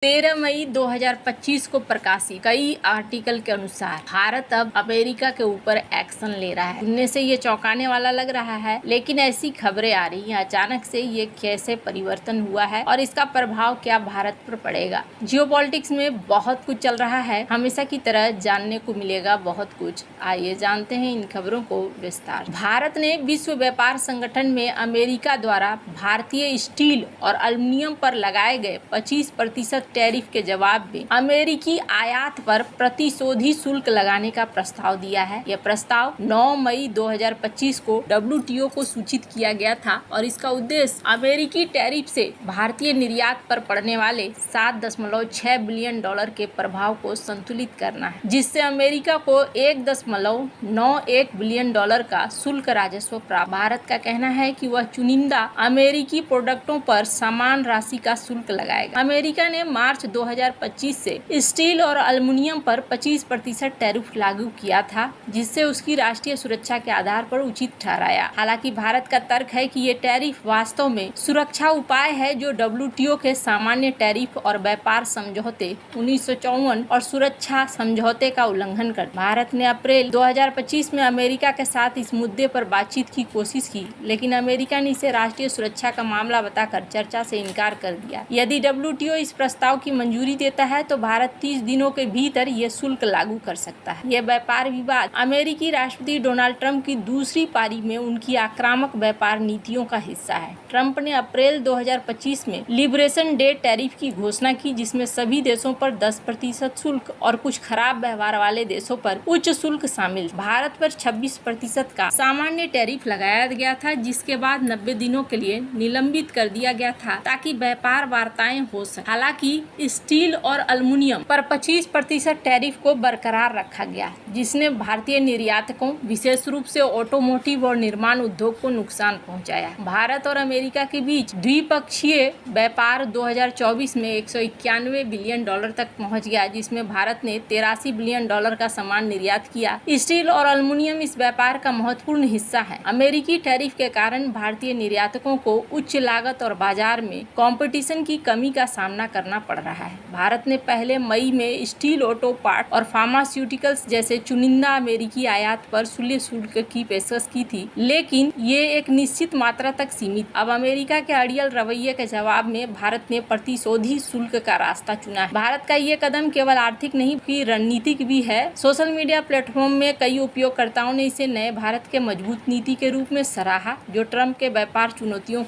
13 मई 2025 को प्रकाशित कई आर्टिकल के अनुसार भारत अब अमेरिका के ऊपर एक्शन ले रहा है। सुनने से ये चौंकाने वाला लग रहा है, लेकिन ऐसी खबरें आ रही हैं अचानक से ये कैसे परिवर्तन हुआ है और इसका प्रभाव क्या भारत पर पड़ेगा। जियोपॉलिटिक्स में बहुत कुछ चल रहा है, हमेशा की तरह जानने को मिलेगा बहुत कुछ। आइए जानते हैं इन खबरों को विस्तार। भारत ने विश्व व्यापार संगठन में अमेरिका द्वारा भारतीय स्टील और एल्युमिनियम पर लगाए गए 25% टैरिफ के जवाब में अमेरिकी आयात पर प्रतिशोधी शुल्क लगाने का प्रस्ताव दिया है। यह प्रस्ताव 9 मई 2025 को WTO को सूचित किया गया था और इसका उद्देश्य अमेरिकी टैरिफ से भारतीय निर्यात पर पड़ने वाले 7.6 बिलियन डॉलर के प्रभाव को संतुलित करना है, जिससे अमेरिका को 1.91 बिलियन डॉलर का शुल्क राजस्व प्राप्त। भारत का कहना है कि वह चुनिंदा अमेरिकी प्रोडक्टों पर समान राशि का शुल्क लगाएगा। अमेरिका ने मार्च 2025 से स्टील और एल्युमिनियम पर 25% टैरिफ लागू किया था, जिससे उसकी राष्ट्रीय सुरक्षा के आधार पर उचित ठहराया। हालांकि भारत का तर्क है कि ये टैरिफ वास्तव में सुरक्षा उपाय है जो WTO के सामान्य टैरिफ और व्यापार समझौते 1954 और सुरक्षा समझौते का उल्लंघन कर। भारत ने अप्रैल 2025 में अमेरिका के साथ इस मुद्दे पर बातचीत की कोशिश की, लेकिन अमेरिका ने इसे राष्ट्रीय सुरक्षा का मामला बताकर चर्चा से इनकार कर दिया। यदि WTO इस प्रस्ताव की मंजूरी देता है तो भारत 30 दिनों के भीतर ये शुल्क लागू कर सकता है। यह व्यापार विवाद अमेरिकी राष्ट्रपति डोनाल्ड ट्रंप की दूसरी पारी में उनकी आक्रामक व्यापार नीतियों का हिस्सा है। ट्रंप ने अप्रैल 2025 में लिबरेशन डे टैरिफ की घोषणा की, जिसमें सभी देशों पर 10% शुल्क और कुछ खराब व्यवहार वाले देशों पर उच्च शुल्क शामिल। भारत पर 26% का सामान्य टैरिफ लगाया गया था, जिसके बाद 90 दिनों के लिए निलंबित कर दिया गया था ताकि व्यापार वार्ताएं हो सके। हालांकि स्टील और एल्युमिनियम पर 25% टैरिफ को बरकरार रखा गया, जिसने भारतीय निर्यातकों विशेष रूप से ऑटोमोटिव और निर्माण उद्योग को नुकसान पहुंचाया। भारत और अमेरिका के बीच द्विपक्षीय व्यापार 2024 में 191 बिलियन डॉलर तक पहुंच गया, जिसमें भारत ने 83 बिलियन डॉलर का सामान निर्यात किया। स्टील और एल्युमिनियम इस व्यापार का महत्वपूर्ण हिस्सा है। अमेरिकी टैरिफ के कारण भारतीय निर्यातकों को उच्च लागत और बाजार में कंपटीशन की कमी का सामना करना पड़ रहा है। भारत ने पहले मई में स्टील, ऑटो पार्ट और फार्मास्यूटिकल्स जैसे चुनिंदा अमेरिकी आयात पर शून्य शुल्क की पेशकश की थी, लेकिन ये एक निश्चित मात्रा तक सीमित। अब अमेरिका के अड़ियल रवैये के जवाब में भारत ने प्रतिशोधी शुल्क का रास्ता चुना है। भारत का ये कदम केवल आर्थिक नहीं कि रणनीतिक भी है। सोशल मीडिया प्लेटफॉर्म में कई उपयोगकर्ताओं ने इसे नए भारत के मजबूत नीति के रूप में सराहा, जो ट्रंप के व्यापार नीतियों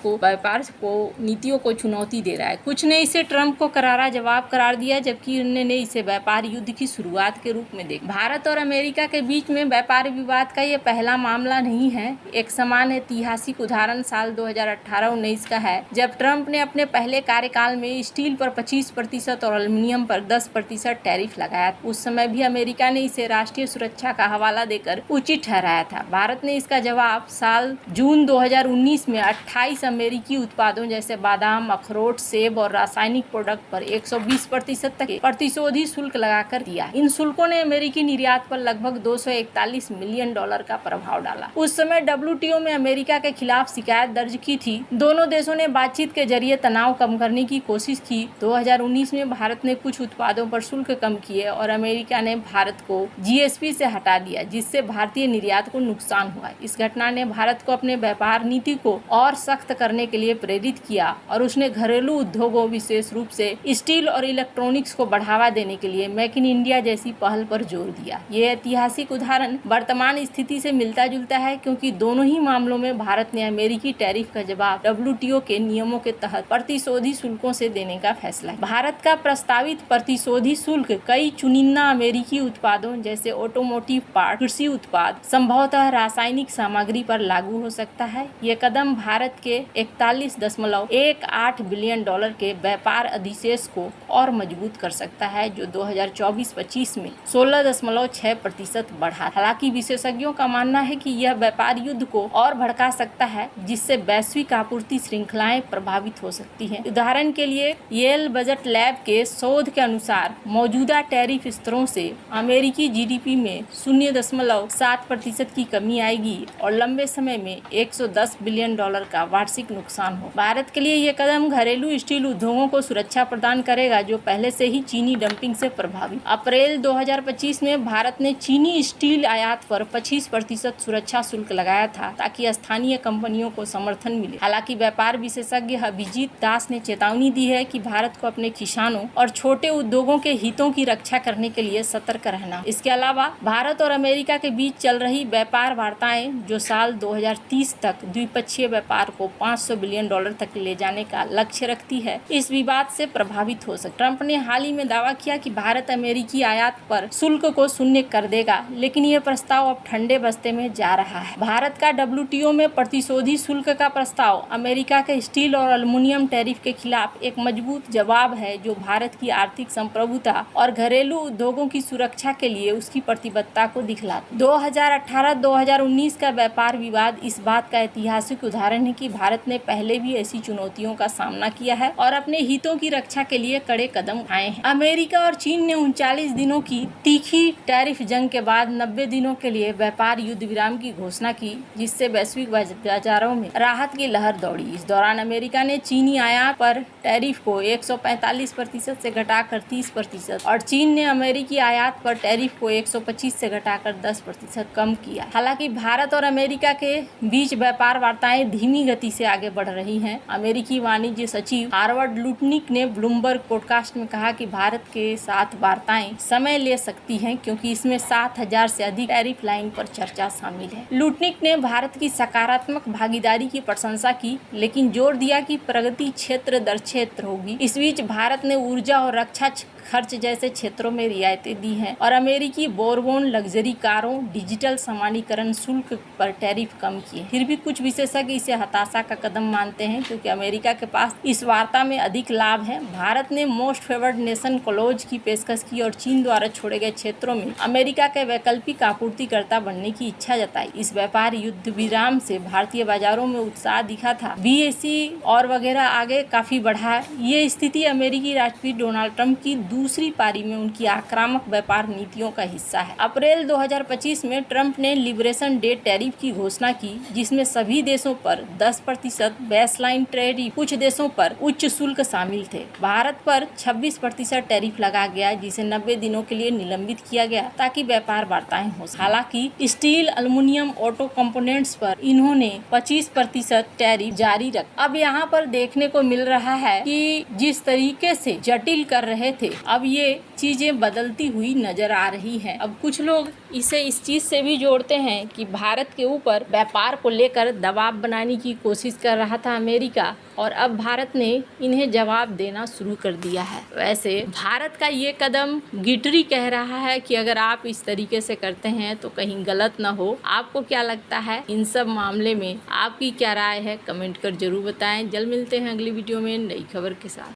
को चुनौती दे रहा है। कुछ ने इसे ट्रंप को करारा जवाब करार दिया, जबकि उन्होंने इसे व्यापार युद्ध की शुरुआत के रूप में देखा। भारत और अमेरिका के बीच में व्यापार विवाद का ये पहला मामला नहीं है। एक समान ऐतिहासिक उदाहरण साल 2018-19 का है, जब ट्रंप ने अपने पहले कार्यकाल में स्टील पर 25% और एल्युमिनियम पर 10% टैरिफ लगाया। उस समय भी अमेरिका ने इसे राष्ट्रीय सुरक्षा का हवाला देकर उचित ठहराया था। भारत ने इसका जवाब साल जून 2019 में 28 अमेरिकी उत्पादों जैसे बादाम, अखरोट, सेब और रासायनिक प्रोडक्ट पर 120% तक प्रतिशोधी शुल्क लगाकर दिया। इन शुल्कों ने अमेरिकी निर्यात पर लगभग 241 मिलियन डॉलर का प्रभाव डाला। उस समय WTO में अमेरिका के खिलाफ शिकायत दर्ज की थी। दोनों देशों ने बातचीत के जरिए तनाव कम करने की कोशिश की। 2019 में भारत ने कुछ उत्पादों पर शुल्क कम किए और अमेरिका ने भारत को GSP से हटा दिया, जिससे भारतीय निर्यात को नुकसान हुआ। इस घटना ने भारत को अपने व्यापार नीति को और सख्त करने के लिए प्रेरित किया और उसने घरेलू उद्योगों, विशेष रूप से स्टील और इलेक्ट्रॉनिक्स को बढ़ावा देने के लिए मेक इन इंडिया जैसी पहल पर जोर दिया। ये ऐतिहासिक उदाहरण वर्तमान स्थिति से मिलता जुलता है, क्योंकि दोनों ही मामलों में भारत ने अमेरिकी टैरिफ का जवाब WTO के नियमों के तहत प्रतिशोधी शुल्कों से देने का फैसला। भारत का प्रस्तावित प्रतिशोधी शुल्क कई चुनिंदा अमेरिकी उत्पादों जैसे ऑटोमोटिव पार्ट, कृषि उत्पाद, संभवतः रासायनिक सामग्री पर लागू हो सकता है। ये कदम भारत के 41.18 बिलियन डॉलर के व्यापार अधिशेष को और मजबूत कर सकता है, जो 2024-25 में 16.6 6% बढ़ा। हालांकि विशेषज्ञों का मानना है कि यह व्यापार युद्ध को और भड़का सकता है, जिससे वैश्विक आपूर्ति श्रृंखलाएं प्रभावित हो सकती हैं। उदाहरण के लिए येल बजट लैब के शोध के अनुसार मौजूदा टैरिफ स्तरों से अमेरिकी जीडीपी में 0.7% की कमी आएगी और लंबे समय में $110 बिलियन का वार्षिक नुकसान हो। भारत के लिए यह कदम घरेलू स्टील उद्योगों को सुरक्षा प्रदान करेगा, जो पहले से ही चीनी डंपिंग से प्रभावित। अप्रैल 2025 में भारत ने चीनी स्टील आयात पर 25% सुरक्षा शुल्क लगाया था, ताकि स्थानीय कंपनियों को समर्थन मिले। हालांकि व्यापार विशेषज्ञ अभिजीत दास ने चेतावनी दी है कि भारत को अपने किसानों और छोटे उद्योगों के हितों की रक्षा करने के लिए सतर्क रहना। इसके अलावा भारत और अमेरिका के बीच चल रही व्यापार वार्ताएं, जो साल 2030 तक द्विपक्षीय व्यापार को $500 बिलियन तक ले जाने का लक्ष्य रखती है, इस विवाद से प्रभावित हो सकती। ट्रंप ने हाल ही में दावा किया कि भारत अमेरिकी आयात पर शुल्क को शून्य कर देगा, लेकिन यह प्रस्ताव अब ठंडे बस्ते में जा रहा है। भारत का WTO में प्रतिशोधी शुल्क का प्रस्ताव अमेरिका के स्टील और एल्युमिनियम टैरिफ के खिलाफ एक मजबूत जवाब है, जो भारत की आर्थिक संप्रभुता और घरेलू उद्योगों की सुरक्षा के लिए उसकी प्रतिबद्धता को दिखलाता। 2018-2019 का व्यापार विवाद इस बात का ऐतिहासिक उदाहरण है कि भारत ने पहले भी ऐसी चुनौतियों का सामना किया है और अपने हितों की रक्षा के लिए कड़े कदम उठाए हैं। अमेरिका और चीन ने 39 दिनों की तीखी टैरिफ जंग के बाद 90 दिनों के लिए व्यापार युद्ध विराम की घोषणा की, जिससे वैश्विक बाजारों में राहत की लहर दौड़ी। इस दौरान अमेरिका ने चीनी आयात पर टैरिफ को 145% से घटाकर 30% और चीन ने अमेरिकी आयात पर टैरिफ को 125 से घटाकर 10% कम किया। हालांकि भारत और अमेरिका के बीच व्यापार वार्ताएं धीमी गति से आगे बढ़ रही हैं। अमेरिकी वाणिज्य सचिव हार्वर्ड लुटनिक ने ब्लूमबर्ग पॉडकास्ट में कहा कि भारत के साथ वार्ताएं समय ले सकती हैं, क्योंकि इसमें 7,000 से अधिक टैरिफ लाइन पर चर्चा शामिल है। लुटनिक ने भारत की सकारात्मक भागीदारी की प्रशंसा की, लेकिन जोर दिया कि प्रगति क्षेत्र दर क्षेत्र होगी। इस बीच भारत ने ऊर्जा और रक्षा खर्च जैसे क्षेत्रों में रियायतें दी हैं और अमेरिकी बोरबोन लग्जरी कारों, डिजिटल सामान्यीकरण शुल्क पर टैरिफ कम किए। फिर भी कुछ विशेषज्ञ इसे हताशा का कदम मानते हैं, क्योंकि अमेरिका के पास इस वार्ता में अधिक लाभ है। भारत ने मोस्ट फेवर्ड नेशन क्लॉज की पेशकश की और चीन द्वारा छोड़े गए क्षेत्रों में अमेरिका के वैकल्पिक आपूर्तिकर्ता बनने की इच्छा जताई। इस व्यापार युद्ध विराम से भारतीय बाजारों में उत्साह दिखा था। BSE और वगैरह आगे काफी बढ़ा। ये स्थिति अमेरिकी राष्ट्रपति डोनाल्ड ट्रंप की दूसरी पारी में उनकी आक्रामक व्यापार नीतियों का हिस्सा है। अप्रैल 2025 में ट्रंप ने लिबरेशन डे टैरिफ की घोषणा की, जिसमें सभी देशों पर 10% बेसलाइन टैरिफ, कुछ देशों पर उच्च शुल्क शामिल थे। भारत पर 26% टैरिफ लगा गया, जिसे 90 दिनों के लिए निलंबित किया गया ताकि व्यापार वार्ताएं हो। हालांकि स्टील, एल्युमिनियम, ऑटो कंपोनेंट्स पर इन्होंने 25% टैरिफ जारी रखा। अब यहाँ पर देखने को मिल रहा है कि जिस तरीके से जटिल कर रहे थे, अब ये चीजें बदलती हुई नजर आ रही हैं। अब कुछ लोग इसे इस चीज से भी जोड़ते हैं कि भारत के ऊपर व्यापार को लेकर दबाव बनाने की कोशिश कर रहा था अमेरिका, और अब भारत ने इन्हें जवाब देना शुरू कर दिया है। वैसे भारत का ये कदम गिटरी कह रहा है कि अगर आप इस तरीके से करते हैं तो कहीं गलत ना हो। आपको क्या लगता है इन सब मामले में? आपकी क्या राय है? कमेंट कर जरूर बताएं। जल्द मिलते हैं अगली वीडियो में नई खबर के साथ।